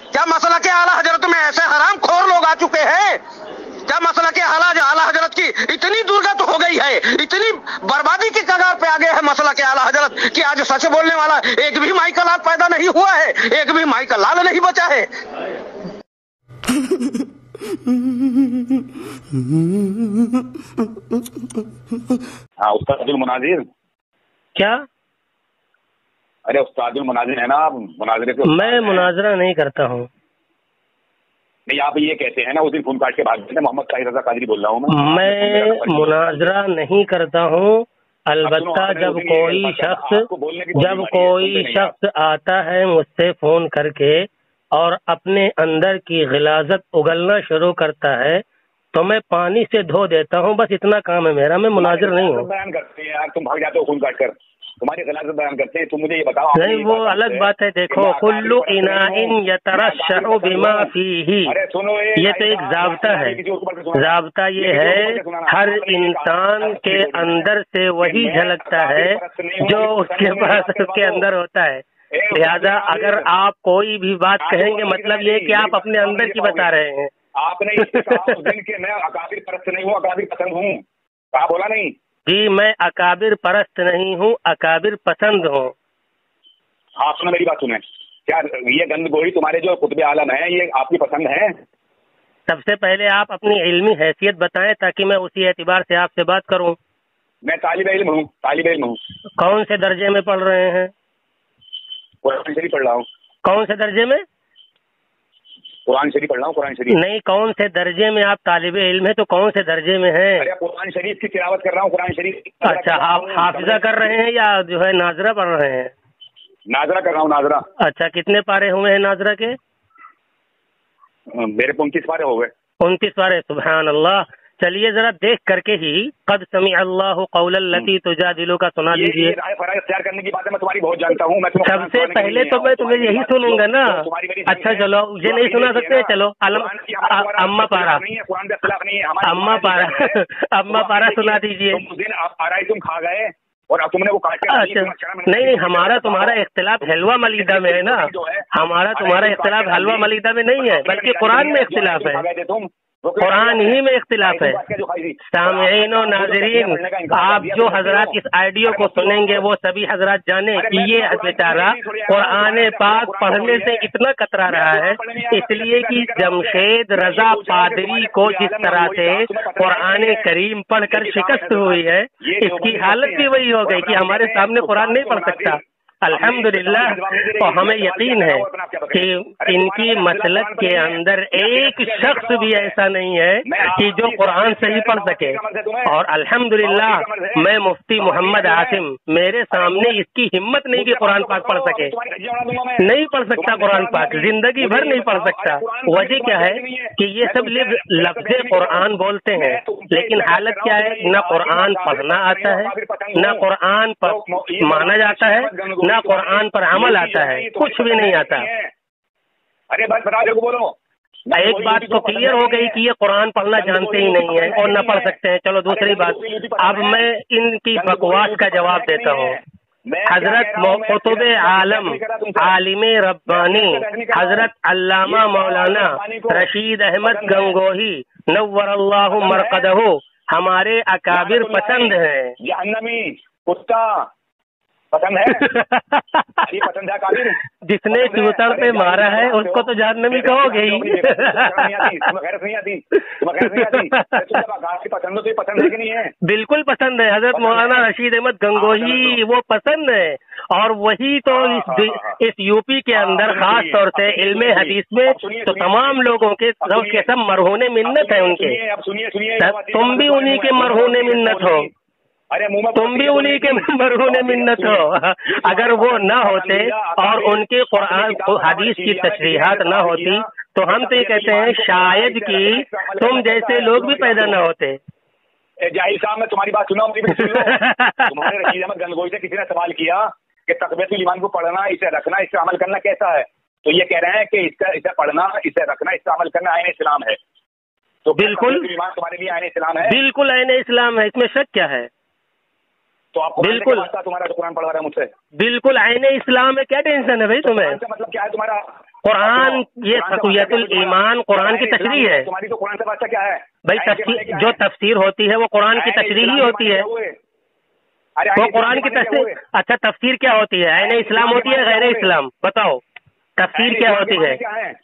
क्या मसला के आला हजरत में ऐसे हराम खोर लोग आ चुके हैं? क्या मसला के आला हजरत की इतनी दुर्गत हो गई है, इतनी बर्बादी की कगार पे आ गए हैं मसला के आला हजरत कि आज सच बोलने वाला एक भी माई का लाल पैदा नहीं हुआ है, एक भी माई का लाल नहीं बचा है। हाँ उस्तादुल मुनाजिर। क्या? अरे उस्तादुल मुनाजिर है ना आप? मुनाजिर के मैं मुनाजरा नहीं करता हूँ। नहीं आप ये कहते हैं ना, उस दिन फोन काट के भाग गए थे। मोहम्मद ताहिर रजा कादरी बोल रहा हूँ मैं मुनाजरा नहीं करता हूँ। अलबत्ता जब कोई शख्स आता है मुझसे फोन करके और अपने अंदर की गिलाजत उगलना शुरू करता है तो मैं पानी से धो देता हूँ, बस इतना काम है मेरा। मैं मुनाजिर नहीं हूँ। बयान करते हैं यार, तुम भाग जाते हो फोन काट कर, तुम्हारी गिलाजत बयान करते हैं। तुम मुझे ये बताओ। नहीं वो अलग बात है। देखो कुल्लु इनाइन यतरश्शहु बिमा फीही, ये तो एक ज़ाब्ता है। ज़ाब्ता ये है हर इंसान के अंदर से वही झलकता है जो उसके पास उसके अंदर होता है। लिहाजा अगर आप कोई भी बात कहेंगे मतलब ये कि आप अपने अंदर की बता रहे हैं। आपने इससे कहा उस दिन कि मैं अकाबिर परस्त नहीं हूँ, अकाबिर पसंद हूँ, कहा बोला नहीं? जी मैं अकाबिर परस्त नहीं हूँ, अकाबिर पसंद हूँ। हाँ सुनो मेरी बात सुने, क्या ये गंदगोही तुम्हारे जो कुतुब आलम है ये आपकी पसंद है? सबसे पहले आप अपनी इल्मी हैसियत बताएं ताकि मैं उसी एतबार से आपसे बात करूं। मैं तालिब इल्म हूँ। कौन से दर्जे में पढ़ रहे हैं? कुरान शरीफ पढ़ रहा हूँ। कौन से दर्जे में? कुरान शरीफ पढ़ रहा हूँ। कुरान शरीफ नहीं, कौन से दर्जे में? आप तालिबे इल्म है तो कौन से दर्जे में हैं? अरे कुरान शरीफ की तिलावत कर रहा हूँ। कुरान शरीफ। अच्छा, आप हाफिजा कर रहे हैं या जो है नाजरा पढ़ रहे हैं? नाजरा कर रहा हूँ, नाजरा। अच्छा, कितने पारे हुए हैं नाजरा के? मेरे 29 पारे हो गए। 29 पारे, सुभान अल्लाह। चलिए जरा देख करके ही कद समी अल्लाह कौलल लती तुजादिलु का सुना दीजिए। तैयार करने की बात है, मैं तुम्हारी बहुत जानता हूँ। सबसे पहले तो मैं तुम्हें यही सुनूंगा ना। अच्छा चलो, ये नहीं सुना सकते? चलो अम्मा पारा सुना दीजिए। तुम खा गए और अब तुमने वो काट के। अच्छा नहीं, हमारा तुम्हारा इख्तिलाफ हलवा मलीदा में है ना। हमारा तुम्हारा इख्तिलाफ हलवा मलीदा में नहीं है बल्कि कुरान में इख्तिलाफ है। कुरान ही में इख्तिलाफ है। सामईन और नाज़रीन, आप जो हजरात इस ऑडियो को सुनेंगे वो सभी हजरात जाने कि ये बेचारा कुरान पाक पढ़ने से इतना कतरा रहा है इसलिए कि जमशेद रजा पादरी को जिस तरह से कुरान करीम पढ़कर शिकस्त हुई है, इसकी हालत भी वही हो गई कि हमारे सामने कुरान नहीं पढ़ सकता। अल्हम्दुलिल्लाह, और हमें यकीन है कि इनकी मसलक के अंदर एक शख्स भी ऐसा नहीं है कि जो कुरान सही पढ़ सके। और अल्हम्दुलिल्लाह मैं मुफ्ती मोहम्मद आसिम, मेरे सामने इसकी हिम्मत नहीं कि कुरान पाक पढ़ सके। नहीं पढ़ सकता कुरान पाक, जिंदगी भर नहीं पढ़ सकता। वजह क्या है कि ये सब लफ्ज़ कुरान बोलते हैं लेकिन हालत क्या है, न कुरान पढ़ना आता है, न कुरान पर माना जाता है, ना कुरान पर अमल आता है, कुछ भी नहीं आता। अरे बस बता बोलो। एक बात तो क्लियर हो गई कि ये कुरान पढ़ना जानते ही नहीं है और न पढ़ सकते हैं। चलो दूसरी बात, अब मैं इनकी बकवास का जवाब देता हूँ। हजरत कुतुब आलम आलिम रब्बानी हजरत अल्लामा मौलाना रशीद अहमद गंगोही नव्वरल्लाहु मरकदहु हमारे अकाबिर पसंद हैं। जहन्नमी कुत्ता पसंद है। ये पसंद है काबिर। जिसने चूतर पे मारा है उसको तो जहन्नमी कहोगे ही। पसंद है कि नहीं है? बिल्कुल पसंद है। हजरत मौलाना रशीद अहमद गंगोही वो पसंद है और वही तो इस यूपी के अंदर खास तौर से इल्मे हदीस में तो तमाम लोगों के सब मरहूने मिन्नत है उनके। तुम भी उन्हीं के मरहूने मिन्नत हो। अरे तुम भी उन्हीं के मरहूने मिन्नत हो। अगर वो ना होते और उनके कुरान हदीस की तशरीहात ना होती तो हम तो ये कहते हैं शायद कि तुम जैसे लोग भी पैदा ना होते। जाहिर साहब मैं तुम्हारी बात सुना तुम्हारे रशीद अहमद गंगोही से किसी ने सवाल किया कि तक़वियतुल ईमान को पढ़ना, इसे रखना, इससे अमल करना कैसा है, तो ये कह रहे हैं कि इसे पढ़ना, इसे रखना, इससे अमल करना आईन इस्लाम है। तो बिल्कुल ईमान तुम्हारे लिए आईन इस्लाम है? बिल्कुल आईन इस्लाम है, इसमें शक क्या है? तो आपको बिल्कुल तुम्हारा कुरान पढ़वा रहा है मुझसे। बिल्कुल आईने इस्लाम है, क्या टेंशन है भाई तुम्हें? मतलब क्या है तुम्हारा? قرآن یہ تقویت الایمان قرآن کی تشریح ہے. تمہاری تو قرآن سے بات کیا ہے بھائی تفسیر جو تفسیر ہوتی ہے وہ قرآن کی تشریح ہی ہوتی ہے. وہ قرآن کی تفسیر. اچھا تفسیر کیا ہوتی ہے؟ عین اسلام ہوتی ہے غیر اسلام؟ بتاؤ تفسیر کیا ہوتی ہے؟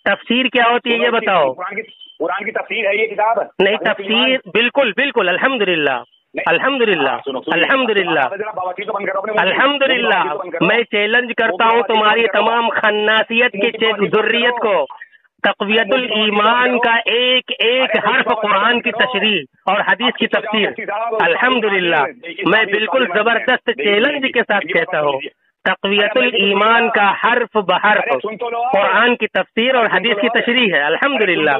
تفسیر کیا ہوتی ہے یہ بتاؤ. قرآن کی تفسیر ہے یہ کتاب نہیں تفسیر بالکل بالکل الحمدللہ الحمدللہ الحمدللہ الحمدللہ. میں چیلنج کرتا ہوں تمہاری تمام خناسیت کی ذریت کو. تقویت الایمان کا ایک ایک حرف قرآن کی تشریح اور حدیث کی تفسیر. الحمدللہ میں بالکل زبردست چیلنج کے ساتھ کہتا ہوں تقویت الایمان کا حرف بحرف قرآن کی تفسیر اور حدیث کی تشریح ہے. الحمدللہ.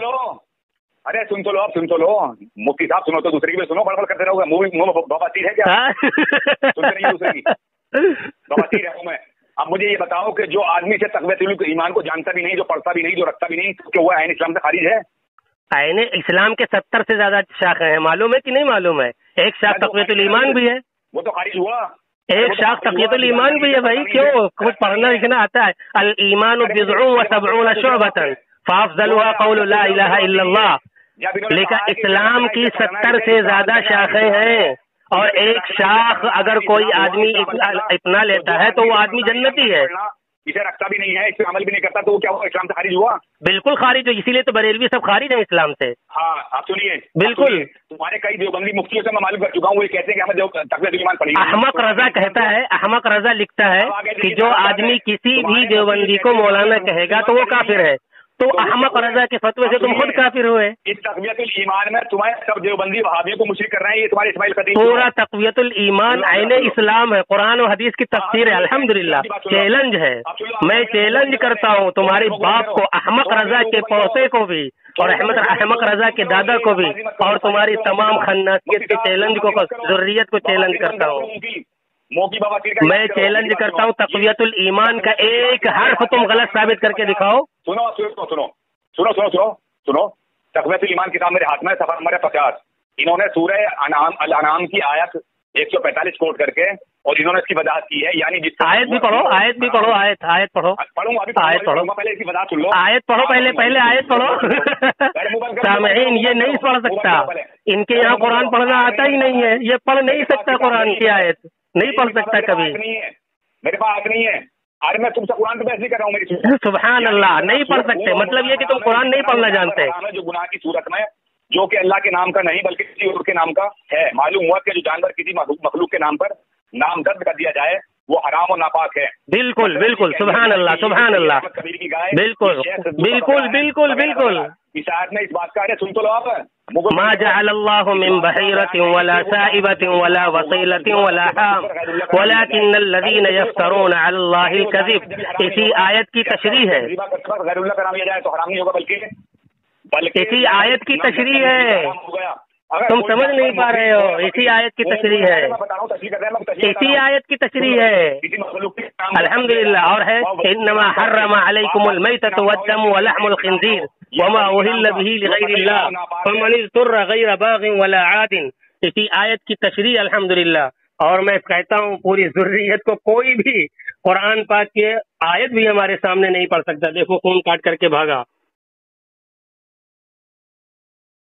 ارے سن تو لو اب سن تو لو مفتی صاحب سنو تو دوسرے کی بھی سنو بڑبڑ کرتے رہو گے. منہ بواسیر ہے کیا؟ سنتے نہیں دوسرے کی بواسیر ہے میں. اب مجھے یہ بتاؤ کہ جو آدمی سے تقویت ایمان کو جانتا بھی نہیں جو پڑھتا بھی نہیں جو رکھتا بھی نہیں کہ وہ عین اسلام سے خارج ہے. عین اسلام کے 70 سے زیادہ شاخیں ہیں. معلوم ہے کہ نہیں معلوم ہے؟ ایک شاخ تقویت الایمان بھی ہے. وہ تو خارج ہوا. ایک شاخ تقویت الایمان بھی ہے بھائی. کیوں کچھ پڑھنا لکھنا آتا ہے. الایمان بضع و 70 شعبۃ فافضلها قول لا الہ الا اللہ. لیکن اسلام کی 70 سے زیادہ شاخیں ہیں اور ایک شاخ اگر کوئی آدمی اپنا لیتا ہے تو وہ آدمی جنتی ہے. اسے رکھتا بھی نہیں ہے اس پہ عمل بھی نہیں کرتا تو وہ کیا ہوا اسلام سے خارج ہوا؟ بالکل خارج ہو. اسی لیے تو بریلوی سب خارج ہیں اسلام سے. ہاں آپ سنیے بالکل. تمہارے کئی دیوبندی مفتیوں سے میں معلوم کر چکا ہوں وہ کہتے ہیں کہ ہمیں تقویت ایمان پڑھی. احمق رضا کہتا ہے احمق رضا لکھتا ہے کہ جو آدمی کسی بھی دیوبندی کو مولانا کہے گا تو وہ کافر ہے. تو احمق رضا کے فتوے سے تم خود کافر ہوئے. اس تقویت الایمان میں تمہیں سب دیوبندی وہابیوں کو مشرک کر رہے ہیں. یہ تمہارے اسماعیل خطیب پورا تقویت الایمان عین اسلام ہے. قرآن و حدیث کی تفسیر ہے. الحمدللہ چیلنج ہے. میں چیلنج کرتا ہوں تمہارے باپ کو احمق رضا کے پوتے کو بھی اور احمق رضا کے دادا کو بھی اور تمہاری تمام خناسیت کے چیلنج کو ذریت کو چیلنج کرتا ہوں. میں چیلنج کرتا ہوں تقویت الایمان کا ایک حرف تم غلط ثابت کر کے دکھاؤ. سنو سنو سنو سنو سنو سنو سنو تقویت الایمان کتاب میرے ہاتھ میں صفحہ نمبر 50. انہوں نے سورہ الانعام کی آیت 145 کوٹ کر کے اور انہوں نے اس کی وضاحت کی ہے. یعنی جس آیت بھی پڑھو آیت بھی پڑھو آیت پڑھو پڑھوں ابھی آیت پڑھو پہلے اس کی وضاحت سن لو. آیت پڑھو پہلے آیت پڑھو. سامعین یہ نہیں پڑھ سکتا. ان کے یہاں قرآن پڑھنا آتا ہی نہیں ہے. یہ پڑھ نہیں سکتا قرآن کی آیت نہیں پڑھ سکتا کبھی. میرے پاس آیت نہیں ہے. ارے میں تم سے قرآن پہ بحث نہیں کر رہا ہوں. میری سبحان اللہ نہیں پڑھ سکتے. مطلب یہ کہ تم قرآن نہیں پڑھنا جانتے. جو گناہ کی صورت میں جو کہ اللہ کے نام کا نہیں بلکہ کسی اور کے نام کا ہے. معلوم ہوا کہ جو جانور کسی مخلوق کے نام پر نام درج کر دیا جائے وہ حرام اور ناپاک ہے. بالکل بالکل سبحان اللہ سبحان اللہ بالکل بالکل بالکل بالکل. اس آیت میں اس بات کا ہے. سن تو لو آپ. ما جعل الله من بحيرة ولا سائبة ولا وصيلة ولا حام ولكن الذين يفترون على الله الكذب. اسی آیت کی تشریح ہے. غیر اللہ کا نام لیا جائے تو حرام نہیں ہوگا بلکہ اسی آیت کی تشریح ہے. تم سمجھ نہیں پا رہے ہو. اسی آیت کی تشریح ہے. اسی آیت کی تشریح ہے. الحمدللہ. اور ہے انما حرم علیکم المیتۃ والدم ولحم الخنزیر وما اہل به لغیر اللہ فمن اضطر غیر باغ ولا عاد. اسی آیت کی تشریح الحمدللہ. اور میں کہتا ہوں پوری ذریت کو کوئی بھی قرآن پاک کی آیت بھی ہمارے سامنے نہیں پڑھ سکتا. دیکھو خون کاٹ کر کے بھاگا.